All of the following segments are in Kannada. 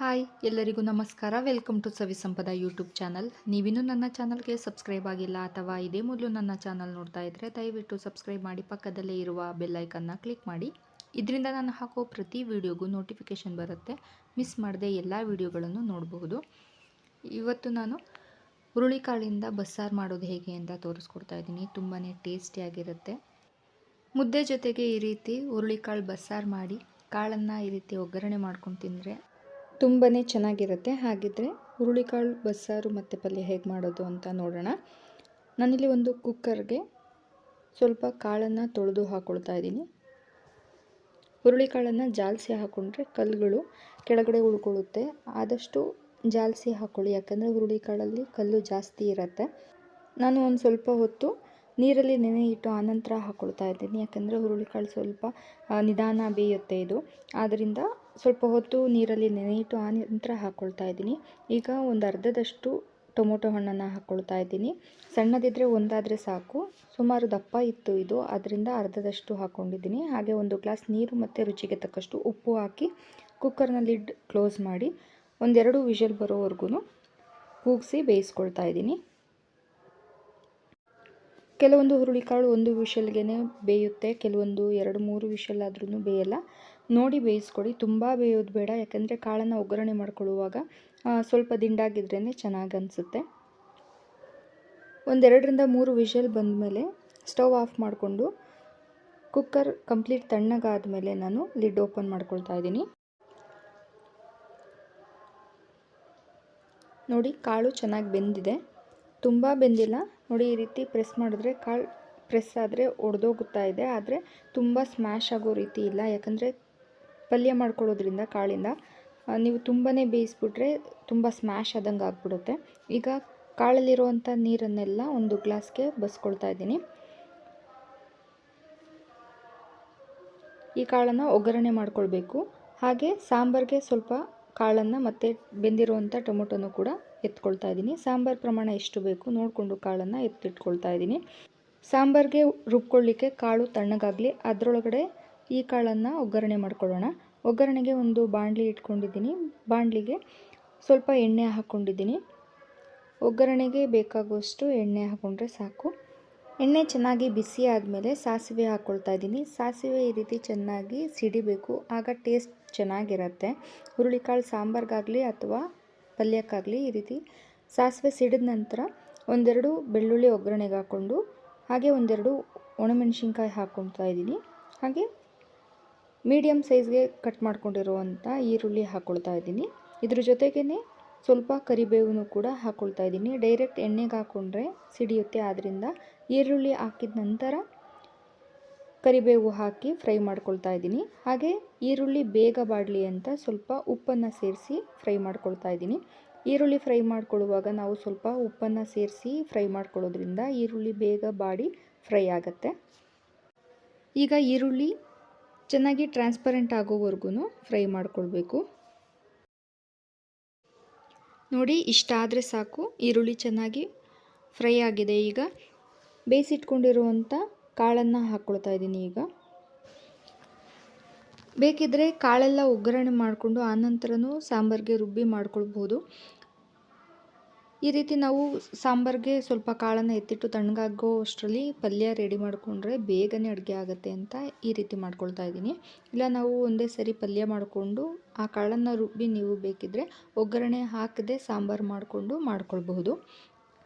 ಹಾಯ್ ಎಲ್ಲರಿಗೂ ನಮಸ್ಕಾರ. Welcome to Savi Sampada YouTube channel. ನೀವಿನ್ನೂ ನನ್ನ ಚಾನಲ್ಗೆ ಸಬ್ಸ್ಕ್ರೈಬ್ ಆಗಿಲ್ಲ ಅಥವಾ ಇದೇ ಮೊದಲು ನನ್ನ ಚಾನಲ್ ನೋಡ್ತಾ ಇದ್ದರೆ ದಯವಿಟ್ಟು ಸಬ್ಸ್ಕ್ರೈಬ್ ಮಾಡಿ, ಪಕ್ಕದಲ್ಲೇ ಇರುವ ಬೆಲ್ ಐಕನ್ನ ಕ್ಲಿಕ್ ಮಾಡಿ. ಇದರಿಂದ ನಾನು ಹಾಕೋ ಪ್ರತಿ ವಿಡಿಯೋಗೂ ನೋಟಿಫಿಕೇಷನ್ ಬರುತ್ತೆ. ಮಿಸ್ ಮಾಡದೆ ಎಲ್ಲ ವಿಡಿಯೋಗಳನ್ನು ನೋಡಬಹುದು. ಇವತ್ತು ನಾನು ಹುರುಳಿಕಾಳಿಂದ ಬಸ್ಸಾರು ಮಾಡೋದು ಹೇಗೆ ಅಂತ ತೋರಿಸ್ಕೊಡ್ತಾ ಇದ್ದೀನಿ. ತುಂಬಾ ಟೇಸ್ಟಿಯಾಗಿರುತ್ತೆ. ಮುದ್ದೆ ಜೊತೆಗೆ ಈ ರೀತಿ ಹುರುಳಿಕಾಳು ಬಸ್ಸಾರು ಮಾಡಿ ಕಾಳನ್ನು ಈ ರೀತಿ ಒಗ್ಗರಣೆ ಮಾಡ್ಕೊಂಡು ತಿಂದರೆ ತುಂಬಾ ಚೆನ್ನಾಗಿರುತ್ತೆ. ಹಾಗಿದ್ದರೆ ಹುರುಳಿಕಾಳು ಬಸ್ಸಾರು ಮತ್ತು ಪಲ್ಯ ಹೇಗೆ ಮಾಡೋದು ಅಂತ ನೋಡೋಣ. ನಾನಿಲ್ಲಿ ಒಂದು ಕುಕ್ಕರ್ಗೆ ಸ್ವಲ್ಪ ಕಾಳನ್ನು ತೊಳೆದು ಹಾಕ್ಕೊಳ್ತಾ ಇದ್ದೀನಿ. ಹುರುಳಿಕಾಳನ್ನು ಜಾಲಿಸಿ ಹಾಕ್ಕೊಂಡ್ರೆ ಕಲ್ಲುಗಳು ಕೆಳಗಡೆ ಉಳ್ಕೊಳ್ಳುತ್ತೆ. ಆದಷ್ಟು ಜಾಲಿಸಿ ಹಾಕ್ಕೊಳ್ಳಿ, ಯಾಕಂದರೆ ಹುರುಳಿಕಾಳಲ್ಲಿ ಕಲ್ಲು ಜಾಸ್ತಿ ಇರುತ್ತೆ. ನಾನು ಒಂದು ಸ್ವಲ್ಪ ಹೊತ್ತು ನೀರಲ್ಲಿ ನೆನೆ ಇಟ್ಟು ಆನಂತರ ಹಾಕ್ಕೊಳ್ತಾ ಇದ್ದೀನಿ, ಯಾಕಂದರೆ ಹುರುಳಿಕಾಳು ಸ್ವಲ್ಪ ನಿಧಾನ ಬೇಯುತ್ತೆ ಇದು. ಆದ್ದರಿಂದ ಸ್ವಲ್ಪ ಹೊತ್ತು ನೀರಲ್ಲಿ ನೆನೆ ಇಟ್ಟು ಆನಂತರ ಹಾಕ್ಕೊಳ್ತಾ ಇದ್ದೀನಿ. ಈಗ ಒಂದು ಅರ್ಧದಷ್ಟು ಟೊಮೊಟೊ ಹಣ್ಣನ್ನು ಹಾಕ್ಕೊಳ್ತಾ ಇದ್ದೀನಿ. ಸಣ್ಣದಿದ್ದರೆ ಒಂದಾದರೆ ಸಾಕು. ಸುಮಾರು ದಪ್ಪ ಇತ್ತು ಇದು, ಅದರಿಂದ ಅರ್ಧದಷ್ಟು ಹಾಕ್ಕೊಂಡಿದ್ದೀನಿ. ಹಾಗೆ ಒಂದು ಗ್ಲಾಸ್ ನೀರು ಮತ್ತು ರುಚಿಗೆ ತಕ್ಕಷ್ಟು ಉಪ್ಪು ಹಾಕಿ ಕುಕ್ಕರ್ನ ಲಿಡ್ ಕ್ಲೋಸ್ ಮಾಡಿ ಒಂದೆರಡು ವಿಷಲ್ ಬರೋವರೆಗೂ ಕೂಗಿಸಿ ಬೇಯಿಸ್ಕೊಳ್ತಾ ಇದ್ದೀನಿ. ಕೆಲವೊಂದು ಹುರುಳಿಕಾಳು ಒಂದು ವಿಷಲ್ಗೆ ಬೇಯುತ್ತೆ, ಕೆಲವೊಂದು 2-3 ವಿಷಲ್ ಆದ್ರೂ ಬೇಯಲ್ಲ. ನೋಡಿ ಬೇಯಿಸ್ಕೊಳ್ಳಿ, ತುಂಬ ಬೇಯೋದು ಬೇಡ, ಯಾಕಂದರೆ ಕಾಳನ್ನು ಒಗ್ಗರಣೆ ಮಾಡ್ಕೊಳ್ಳುವಾಗ ಸ್ವಲ್ಪ ದಿಂಡಾಗಿದ್ರೇ ಚೆನ್ನಾಗಿ ಅನಿಸುತ್ತೆ. 1-2-3 ವಿಷಲ್ ಬಂದಮೇಲೆ ಸ್ಟವ್ ಆಫ್ ಮಾಡಿಕೊಂಡು ಕುಕ್ಕರ್ ಕಂಪ್ಲೀಟ್ ತಣ್ಣಗಾದ ಮೇಲೆ ನಾನು ಲಿಡ್ ಓಪನ್ ಮಾಡ್ಕೊಳ್ತಾ ಇದ್ದೀನಿ. ನೋಡಿ, ಕಾಳು ಚೆನ್ನಾಗಿ ಬೆಂದಿದೆ, ತುಂಬ ಬೆಂದಿಲ್ಲ. ನೋಡಿ, ಈ ರೀತಿ ಪ್ರೆಸ್ ಮಾಡಿದ್ರೆ ಕಾಳು ಪ್ರೆಸ್ ಆದರೆ ಒಡೆದೋಗುತ್ತಾ ಇದೆ, ಆದರೆ ತುಂಬ ಸ್ಮ್ಯಾಶ್ ಆಗೋ ರೀತಿ ಇಲ್ಲ. ಯಾಕಂದರೆ ಪಲ್ಯ ಮಾಡ್ಕೊಳ್ಳೋದ್ರಿಂದ ಕಾಳಿಂದ ನೀವು ತುಂಬಾ ಬೇಯಿಸ್ಬಿಟ್ರೆ ತುಂಬ ಸ್ಮ್ಯಾಶ್ ಆದಂಗೆ ಆಗಿಬಿಡುತ್ತೆ. ಈಗ ಕಾಳಲ್ಲಿರುವಂಥ ನೀರನ್ನೆಲ್ಲ ಒಂದು ಗ್ಲಾಸ್ಗೆ ಬಸ್ಕೊಳ್ತಾ ಇದ್ದೀನಿ. ಈ ಕಾಳನ್ನು ಒಗ್ಗರಣೆ ಮಾಡ್ಕೊಳ್ಬೇಕು. ಹಾಗೆ ಸಾಂಬಾರಿಗೆ ಸ್ವಲ್ಪ ಕಾಳನ್ನು ಮತ್ತು ಬೆಂದಿರುವಂಥ ಟೊಮೊಟೊನೂ ಕೂಡ ಎತ್ಕೊಳ್ತಾ ಇದ್ದೀನಿ. ಸಾಂಬಾರು ಪ್ರಮಾಣ ಎಷ್ಟು ಬೇಕು ನೋಡಿಕೊಂಡು ಕಾಳನ್ನು ಎತ್ತಿಟ್ಕೊಳ್ತಾ ಇದ್ದೀನಿ. ಸಾಂಬಾರಿಗೆ ರುಬ್ಕೊಳ್ಳಿಕ್ಕೆ ಕಾಳು ತಣ್ಣಗಾಗಲಿ, ಅದರೊಳಗಡೆ ಈ ಕಾಳನ್ನು ಒಗ್ಗರಣೆ ಮಾಡ್ಕೊಳ್ಳೋಣ. ಒಗ್ಗರಣೆಗೆ ಒಂದು ಬಾಣಲಿ ಇಟ್ಕೊಂಡಿದ್ದೀನಿ. ಬಾಣಲಿಗೆ ಸ್ವಲ್ಪ ಎಣ್ಣೆ ಹಾಕ್ಕೊಂಡಿದ್ದೀನಿ. ಒಗ್ಗರಣೆಗೆ ಬೇಕಾಗುವಷ್ಟು ಎಣ್ಣೆ ಹಾಕ್ಕೊಂಡ್ರೆ ಸಾಕು. ಎಣ್ಣೆ ಚೆನ್ನಾಗಿ ಬಿಸಿ ಆದಮೇಲೆ ಸಾಸಿವೆ ಹಾಕ್ಕೊಳ್ತಾ ಇದ್ದೀನಿ. ಸಾಸಿವೆ ಈ ರೀತಿ ಚೆನ್ನಾಗಿ ಸಿಡಿಬೇಕು, ಆಗ ಟೇಸ್ಟ್ ಚೆನ್ನಾಗಿರುತ್ತೆ. ಹುರುಳಿಕಾಳು ಸಾಂಬಾರಿಗಾಗಲಿ ಅಥವಾ ಪಲ್ಯಕ್ಕಾಗಲಿ ಈ ರೀತಿ ಸಾಸಿವೆ ಸಿಡಿದ ನಂತರ ಒಂದೆರಡು ಬೆಳ್ಳುಳ್ಳಿ ಒಗ್ಗರಣೆಗೆ ಹಾಕ್ಕೊಂಡು ಹಾಗೆ ಒಂದೆರಡು ಒಣಮೆಣಸಿನ್ಕಾಯಿ ಹಾಕ್ಕೊಳ್ತಾ ಇದ್ದೀನಿ. ಹಾಗೆ ಮೀಡಿಯಮ್ ಸೈಜ್ಗೆ ಕಟ್ ಮಾಡ್ಕೊಂಡಿರುವಂಥ ಈರುಳ್ಳಿ ಹಾಕ್ಕೊಳ್ತಾ ಇದ್ದೀನಿ. ಇದ್ರ ಜೊತೆಗೇ ಸ್ವಲ್ಪ ಕರಿಬೇವು ಕೂಡ ಹಾಕ್ಕೊಳ್ತಾ ಇದ್ದೀನಿ. ಡೈರೆಕ್ಟ್ ಎಣ್ಣೆಗೆ ಹಾಕ್ಕೊಂಡ್ರೆ ಸಿಡಿಯುತ್ತೆ, ಆದ್ದರಿಂದ ಈರುಳ್ಳಿ ಹಾಕಿದ ನಂತರ ಕರಿಬೇವು ಹಾಕಿ ಫ್ರೈ ಮಾಡ್ಕೊಳ್ತಾ ಇದ್ದೀನಿ. ಹಾಗೆ ಈರುಳ್ಳಿ ಬೇಗ ಬಾಡಲಿ ಅಂತ ಸ್ವಲ್ಪ ಉಪ್ಪನ್ನು ಸೇರಿಸಿ ಫ್ರೈ ಮಾಡ್ಕೊಳ್ತಾ ಇದ್ದೀನಿ. ಈರುಳ್ಳಿ ಫ್ರೈ ಮಾಡ್ಕೊಳ್ಳುವಾಗ ನಾವು ಸ್ವಲ್ಪ ಉಪ್ಪನ್ನು ಸೇರಿಸಿ ಫ್ರೈ ಮಾಡ್ಕೊಳ್ಳೋದ್ರಿಂದ ಈರುಳ್ಳಿ ಬೇಗ ಬಾಡಿ ಫ್ರೈ ಆಗುತ್ತೆ. ಈಗ ಈರುಳ್ಳಿ ಚೆನ್ನಾಗಿ ಟ್ರಾನ್ಸ್ಪರೆಂಟ್ ಆಗೋವರೆಗೂ ಫ್ರೈ ಮಾಡ್ಕೊಳ್ಬೇಕು. ನೋಡಿ, ಇಷ್ಟ ಆದರೆ ಸಾಕು. ಈರುಳ್ಳಿ ಚೆನ್ನಾಗಿ ಫ್ರೈ ಆಗಿದೆ. ಈಗ ಬೇಯಿಸಿಟ್ಕೊಂಡಿರುವಂಥ ಕಾಳನ್ನು ಹಾಕ್ಕೊಳ್ತಾ ಇದ್ದೀನಿ. ಈಗ ಬೇಕಿದ್ದರೆ ಕಾಳೆಲ್ಲ ಒಗ್ಗರಣೆ ಮಾಡಿಕೊಂಡು ಆನಂತರನೂ ಸಾಂಬಾರಿಗೆ ರುಬ್ಬಿ ಮಾಡ್ಕೊಳ್ಬೋದು. ಈ ರೀತಿ ನಾವು ಸಾಂಬಾರಿಗೆ ಸ್ವಲ್ಪ ಕಾಳನ್ನು ಎತ್ತಿಟ್ಟು ತಣ್ಣಗಾಗೋ ಅಷ್ಟರಲ್ಲಿ ಪಲ್ಯ ರೆಡಿ ಮಾಡಿಕೊಂಡ್ರೆ ಬೇಗನೆ ಅಡುಗೆ ಆಗುತ್ತೆ ಅಂತ ಈ ರೀತಿ ಮಾಡ್ಕೊಳ್ತಾ ಇದ್ದೀನಿ. ಇಲ್ಲ ನಾವು ಒಂದೇ ಸರಿ ಪಲ್ಯ ಮಾಡಿಕೊಂಡು ಆ ಕಾಳನ್ನು ರುಬ್ಬಿ ನೀವು ಬೇಕಿದ್ದರೆ ಒಗ್ಗರಣೆ ಹಾಕದೆ ಸಾಂಬಾರು ಮಾಡಿಕೊಂಡು ಮಾಡ್ಕೊಳ್ಬಹುದು.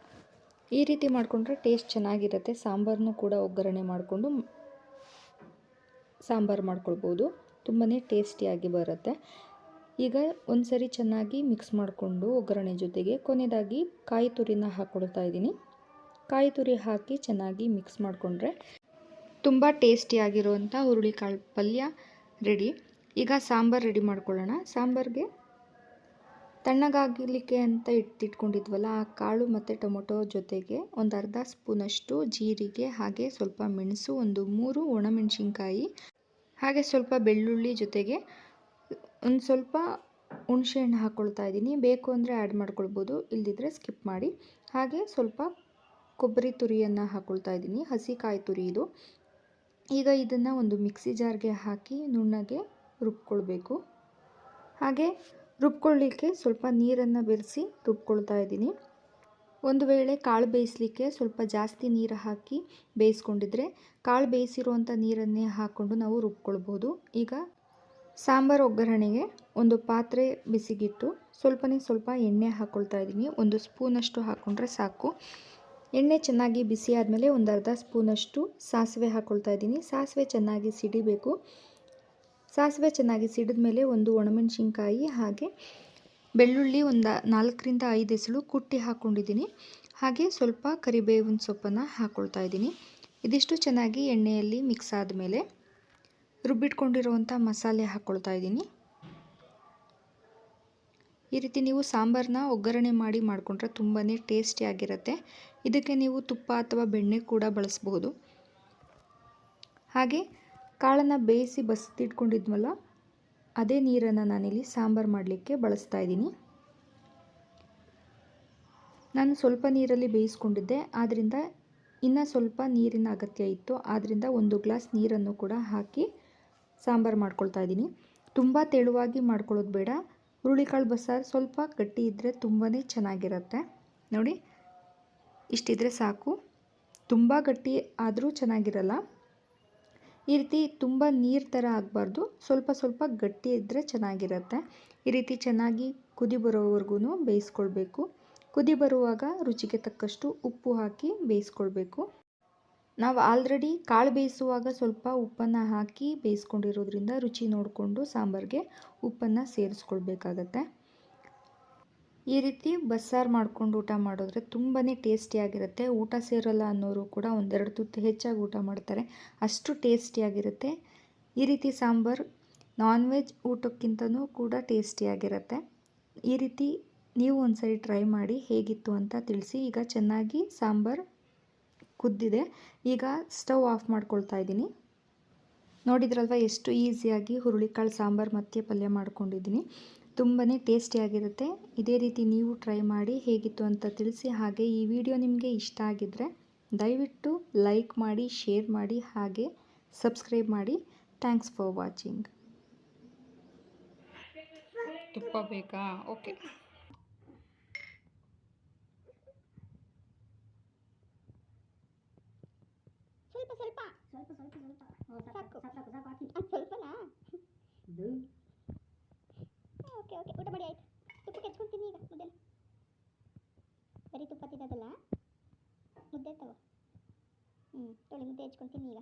ಈ ರೀತಿ ಮಾಡಿಕೊಂಡ್ರೆ ಟೇಸ್ಟ್ ಚೆನ್ನಾಗಿರುತ್ತೆ. ಸಾಂಬಾರನ್ನು ಕೂಡ ಒಗ್ಗರಣೆ ಮಾಡಿಕೊಂಡು ಸಾಂಬಾರು ಮಾಡ್ಕೊಳ್ಬೋದು, ತುಂಬಾ ಟೇಸ್ಟಿಯಾಗಿ ಬರುತ್ತೆ. ಈಗ ಒಂದು ಸರಿ ಚೆನ್ನಾಗಿ ಮಿಕ್ಸ್ ಮಾಡಿಕೊಂಡು ಒಗ್ಗರಣೆ ಜೊತೆಗೆ ಕೊನೆಯದಾಗಿ ಕಾಯಿ ತುರಿನ ಹಾಕ್ಕೊಳ್ತಾ ಇದ್ದೀನಿ. ಕಾಯಿ ತುರಿ ಹಾಕಿ ಚೆನ್ನಾಗಿ ಮಿಕ್ಸ್ ಮಾಡಿಕೊಂಡ್ರೆ ತುಂಬ ಟೇಸ್ಟಿಯಾಗಿರುವಂಥ ಹುರುಳಿಕಾಳು ಪಲ್ಯ ರೆಡಿ. ಈಗ ಸಾಂಬಾರು ರೆಡಿ ಮಾಡ್ಕೊಳ್ಳೋಣ. ಸಾಂಬಾರಿಗೆ ತಣ್ಣಗಾಗಲಿಕ್ಕೆ ಅಂತ ಇಟ್ಕೊಂಡಿದ್ವಲ್ಲ, ಆ ಕಾಳು ಮತ್ತು ಟೊಮೊಟೊ ಜೊತೆಗೆ ಒಂದು ಅರ್ಧ ಸ್ಪೂನಷ್ಟು ಜೀರಿಗೆ, ಹಾಗೆ ಸ್ವಲ್ಪ ಮೆಣಸು, ಒಂದು 3 ಒಣಮೆಣಸಿನ್ಕಾಯಿ, ಹಾಗೆ ಸ್ವಲ್ಪ ಬೆಳ್ಳುಳ್ಳಿ, ಜೊತೆಗೆ ಒಂದು ಸ್ವಲ್ಪ ಹುಣಸೆಹಣ್ಣು ಹಾಕ್ಕೊಳ್ತಾ ಇದ್ದೀನಿ. ಬೇಕು ಅಂದರೆ ಆ್ಯಡ್ ಮಾಡ್ಕೊಳ್ಬೋದು, ಇಲ್ಲದಿದ್ದರೆ ಸ್ಕಿಪ್ ಮಾಡಿ. ಹಾಗೆ ಸ್ವಲ್ಪ ಕೊಬ್ಬರಿ ತುರಿಯನ್ನು ಹಾಕ್ಕೊಳ್ತಾ ಇದ್ದೀನಿ, ಹಸಿ ಕಾಯಿ ತುರಿ ಇದು. ಈಗ ಇದನ್ನು ಒಂದು ಮಿಕ್ಸಿ ಜಾರ್ಗೆ ಹಾಕಿ ನುಣ್ಣಗೆ ರುಬ್ಕೊಳ್ಬೇಕು. ಹಾಗೆ ರುಬ್ಕೊಳ್ಳಿಕ್ಕೆ ಸ್ವಲ್ಪ ನೀರನ್ನು ಬೆರೆಸಿ ರುಬ್ಕೊಳ್ತಾ ಇದ್ದೀನಿ. ಒಂದು ವೇಳೆ ಕಾಳು ಬೇಯಿಸಲಿಕ್ಕೆ ಸ್ವಲ್ಪ ಜಾಸ್ತಿ ನೀರು ಹಾಕಿ ಬೇಯಿಸ್ಕೊಂಡಿದ್ರೆ ಕಾಳು ಬೇಯಿಸಿರುವಂಥ ನೀರನ್ನೇ ಹಾಕ್ಕೊಂಡು ನಾವು ರುಬ್ಕೊಳ್ಬೋದು. ಈಗ ಸಾಂಬಾರು ಒಗ್ಗರಣೆಗೆ ಒಂದು ಪಾತ್ರೆ ಬಿಸಿಗಿಟ್ಟು ಸ್ವಲ್ಪ ಎಣ್ಣೆ ಹಾಕ್ಕೊಳ್ತಾ ಇದ್ದೀನಿ. 1 ಸ್ಪೂನಷ್ಟು ಹಾಕ್ಕೊಂಡ್ರೆ ಸಾಕು. ಎಣ್ಣೆ ಚೆನ್ನಾಗಿ ಬಿಸಿ ಆದಮೇಲೆ ಒಂದು ಅರ್ಧ ಸ್ಪೂನಷ್ಟು ಸಾಸಿವೆ ಹಾಕ್ಕೊಳ್ತಾ ಇದ್ದೀನಿ. ಸಾಸಿವೆ ಚೆನ್ನಾಗಿ ಸಿಡಿಬೇಕು. ಸಾಸಿವೆ ಚೆನ್ನಾಗಿ ಸಿಡಿದ ಮೇಲೆ ಒಂದು ಒಣಮೆಣಸಿನ್ಕಾಯಿ ಹಾಗೆ ಬೆಳ್ಳುಳ್ಳಿ ಒಂದು 4ರಿಂದ 5 ಎಸಳು ಕುಟ್ಟಿ ಹಾಕ್ಕೊಂಡಿದ್ದೀನಿ. ಹಾಗೆ ಸ್ವಲ್ಪ ಕರಿಬೇವಿನ ಸೊಪ್ಪನ್ನು ಹಾಕ್ಕೊಳ್ತಾ ಇದ್ದೀನಿ. ಇದಿಷ್ಟು ಚೆನ್ನಾಗಿ ಎಣ್ಣೆಯಲ್ಲಿ ಮಿಕ್ಸ್ ಆದಮೇಲೆ ರುಬ್ಬಿಟ್ಕೊಂಡಿರುವಂಥ ಮಸಾಲೆ ಹಾಕ್ಕೊಳ್ತಾ ಇದ್ದೀನಿ. ಈ ರೀತಿ ನೀವು ಸಾಂಬಾರನ್ನ ಒಗ್ಗರಣೆ ಮಾಡಿ ಮಾಡಿಕೊಂಡ್ರೆ ತುಂಬಾ ಟೇಸ್ಟಿಯಾಗಿರುತ್ತೆ. ಇದಕ್ಕೆ ನೀವು ತುಪ್ಪ ಅಥವಾ ಬೆಣ್ಣೆ ಕೂಡ ಬಳಸ್ಬೋದು. ಹಾಗೆ ಕಾಳನ್ನು ಬೇಯಿಸಿ ಬಸಿದಿಟ್ಕೊಂಡಿದ್ವಲ್ಲ ಅದೇ ನೀರನ್ನು ನಾನಿಲ್ಲಿ ಸಾಂಬಾರು ಮಾಡಲಿಕ್ಕೆ ಬಳಸ್ತಾ ಇದ್ದೀನಿ. ನಾನು ಸ್ವಲ್ಪ ನೀರಲ್ಲಿ ಬೇಯಿಸ್ಕೊಂಡಿದ್ದೆ, ಆದ್ದರಿಂದ ಇನ್ನು ಸ್ವಲ್ಪ ನೀರಿನ ಅಗತ್ಯ ಇತ್ತು. ಆದ್ದರಿಂದ 1 ಗ್ಲಾಸ್ ನೀರನ್ನು ಕೂಡ ಹಾಕಿ ಸಾಂಬಾರು ಮಾಡ್ಕೊಳ್ತಾ ಇದ್ದೀನಿ. ತುಂಬ ತೆಳುವಾಗಿ ಮಾಡ್ಕೊಳ್ಳೋದು ಬೇಡ. ಹುರುಳಿಕಾಳು ಬಸ್ಸಾರು ಸ್ವಲ್ಪ ಗಟ್ಟಿ ಇದ್ದರೆ ತುಂಬಾ ಚೆನ್ನಾಗಿರುತ್ತೆ. ನೋಡಿ, ಇಷ್ಟಿದ್ರೆ ಸಾಕು. ತುಂಬ ಗಟ್ಟಿ ಆದರೂ ಚೆನ್ನಾಗಿರಲ್ಲ. ಈ ರೀತಿ ತುಂಬ ನೀರು ಥರ ಆಗಬಾರ್ದು, ಸ್ವಲ್ಪ ಗಟ್ಟಿ ಇದ್ದರೆ ಚೆನ್ನಾಗಿರುತ್ತೆ. ಈ ರೀತಿ ಚೆನ್ನಾಗಿ ಕುದಿ ಬರೋವರೆಗೂ ಬೇಯಿಸ್ಕೊಳ್ಬೇಕು. ಕುದಿ ಬರುವಾಗ ರುಚಿಗೆ ತಕ್ಕಷ್ಟು ಉಪ್ಪು ಹಾಕಿ ಬೇಯಿಸ್ಕೊಳ್ಬೇಕು. ನಾವು ಆಲ್ರೆಡಿ ಕಾಳು ಬೇಯಿಸುವಾಗ ಸ್ವಲ್ಪ ಉಪ್ಪನ್ನು ಹಾಕಿ ಬೇಯಿಸ್ಕೊಂಡಿರೋದ್ರಿಂದ ರುಚಿ ನೋಡಿಕೊಂಡು ಸಾಂಬಾರಿಗೆ ಉಪ್ಪನ್ನು ಸೇರಿಸ್ಕೊಳ್ಬೇಕಾಗತ್ತೆ. ಈ ರೀತಿ ಬಸ್ಸಾರು ಮಾಡ್ಕೊಂಡು ಊಟ ಮಾಡಿದ್ರೆ ತುಂಬಾ ಟೇಸ್ಟಿಯಾಗಿರುತ್ತೆ. ಊಟ ಸೇರಲ್ಲ ಅನ್ನೋರು ಕೂಡ 1-2 ತುತ್ತು ಹೆಚ್ಚಾಗಿ ಊಟ ಮಾಡ್ತಾರೆ, ಅಷ್ಟು ಟೇಸ್ಟಿಯಾಗಿರುತ್ತೆ. ಈ ರೀತಿ ಸಾಂಬಾರು ನಾನ್ ವೆಜ್ ಊಟಕ್ಕಿಂತನೂ ಕೂಡ ಟೇಸ್ಟಿಯಾಗಿರುತ್ತೆ. ಈ ರೀತಿ ನೀವು ಒಂದ್ಸರಿ ಟ್ರೈ ಮಾಡಿ ಹೇಗಿತ್ತು ಅಂತ ತಿಳಿಸಿ. ಈಗ ಚೆನ್ನಾಗಿ ಸಾಂಬಾರು ಕುದ್ದಿದೆ. ಈಗ ಸ್ಟವ್ ಆಫ್ ಮಾಡ್ಕೊಳ್ತಾ ಇದ್ದೀನಿ. ನೋಡಿದ್ರಲ್ವ ಎಷ್ಟು ಈಸಿಯಾಗಿ ಹುರುಳಿಕಾಳು ಸಾಂಬಾರು ಮತ್ತು ಪಲ್ಯ ಮಾಡ್ಕೊಂಡಿದ್ದೀನಿ. ತುಂಬಾ ಟೇಸ್ಟಿಯಾಗಿರುತ್ತೆ. ಇದೇ ರೀತಿ ನೀವು ಟ್ರೈ ಮಾಡಿ ಹೇಗಿತ್ತು ಅಂತ ತಿಳಿಸಿ. ಹಾಗೆ ಈ ವಿಡಿಯೋ ನಿಮಗೆ ಇಷ್ಟ ಆಗಿದ್ದರೆ ದಯವಿಟ್ಟು ಲೈಕ್ ಮಾಡಿ, ಶೇರ್ ಮಾಡಿ, ಹಾಗೆ ಸಬ್ಸ್ಕ್ರೈಬ್ ಮಾಡಿ. Thanks for watching. ತುಪ್ಪ ಬೇಕಾ? ಓಕೆ. ಸ್ವಲ್ಪನಾ? ಓಕೆ ಊಟ ಮಾಡಿ ಆಯ್ತು. ತುಪ್ಪಕ್ಕೆ ಹೆಚ್ಕೊಳ್ತೀನಿ ಈಗ ಮುದ್ದೆ. ಬರೀ ತುಪ್ಪ ತಿನ್ನೋದಲ್ಲ, ಮುದ್ದೆ ತಗೋ. ತೊಳಿ ಮುದ್ದೆ ಹೆಚ್ಕೊಳ್ತೀನಿ ಈಗ.